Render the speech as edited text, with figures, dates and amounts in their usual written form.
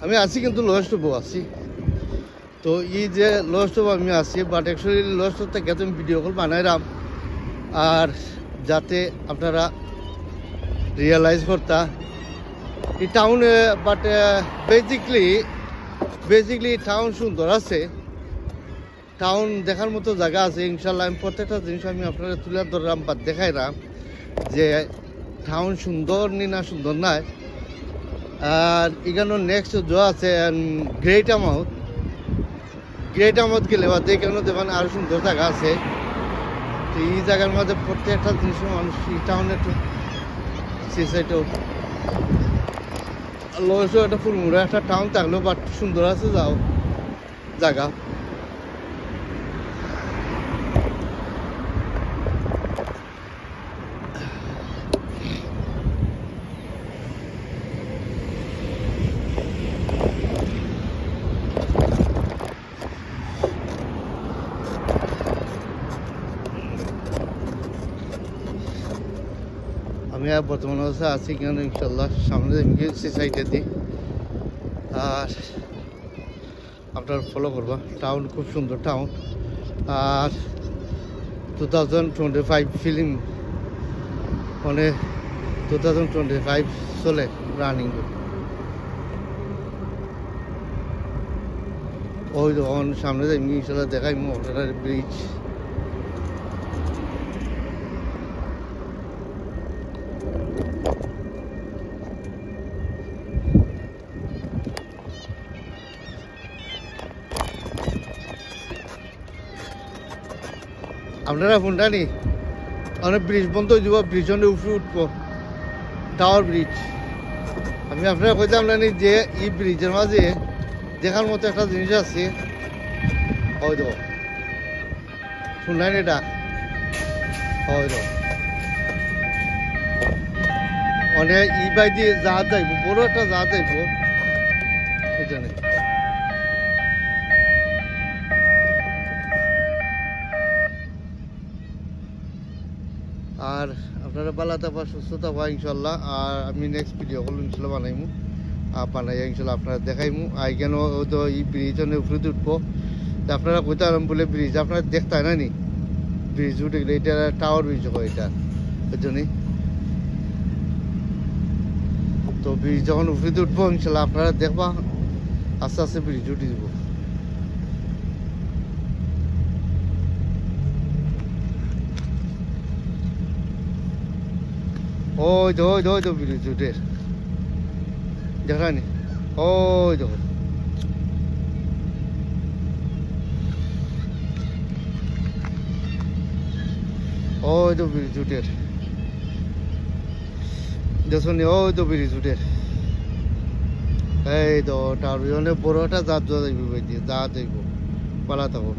আমি আছি কিন্তু লোয়েস্ট বউ আছি তো এই যে লোয়েস্ট আমি আছি বাট অ্যাকচুয়ালি লোয়েস্ট থেকে তুমি ভিডিও কল বানাইলাম আর যাতে আপনারা রিয়েলাইজ করতা এই টাউনে বাট বেসিকলি টাউন সুন্দর আছে টাউন দেখার মতো জায়গা আছে ইনশাল্লাহ আমি প্রত্যেকটা জিনিস আমি আপনারা তুলে ধরলাম বা দেখাইলাম যে টাউন সুন্দর নি না সুন্দর নাই আর এখানে নেক্সট যা আছে গ্রেট আমাউথ গেলে বা এখানে দেখবেন আরও সুন্দর জায়গা আছে তো এই জায়গার মধ্যে প্রত্যেকটা জিনিস মানুষ এই টাউনে একটু সিসাইটেও লোয়েস্টও একটা ফুলমুড়া একটা টাউন থাকলেও বাট সুন্দর আছে যাও জায়গা আমি আর বর্তমান অবস্থায় আছি কেন ইনশাল্লাহ সামনে সি সাইডে দিই আর আপনার ফলো করবা টাউন খুব সুন্দর টাউন আর 2025 ফিল্ম মানে 2025 চলে রানিং ওই সামনে যাই ইনশাল্লাহ দেখাই মোটার ব্রিজ আপনারা ফোনটা নি অনেক ব্রিজ বন্ধ হয়ে যাব ব্রিজ অনেক উপরে উঠবো টাওয়ার ব্রিজ আমি আপনারা কইতাম না যে এই ব্রিজের মাঝে দেখার মতো একটা জিনিস আছে ওই তো শুনলেন এটা ওই তো অনেক ই বাই দিয়ে জাহাজ যাইব বড় একটা জাহাজ যাইব এই জন্য আর আপনারা ভালো থাকবা সুস্থ থাকবা ইনশাল্লাহ আর আমি নেক্সট ভিডিও করলো ইনশাল্লাহ বানাইমু আর বানাই ইনশাল্লাহ আপনারা দেখাইমু আর কেন তো এই ব্রিজ অনেক উপরে উঠবো আপনারা কইতে আরাম বলে ব্রিজ আপনারা দেখতে না নি ব্রিজ উঠে গেলে এটা টাওয়ার ব্রিজ হয় এটা ওই জন্যই তো ব্রিজ যখন উপরে উঠবো ইনশাল্লাহ আপনারা দেখবা আস্তে আস্তে ব্রিজ উঠে যাব ওই তো ব্রিজ উঠে দেখানি ওই দেখো ওই তো ব্রিজ উঠে দেখুন ওই তো ব্রিজ উঠে এই তো টার অনেক বড় একটা জাত যাইব যা যাইব পালা থাকো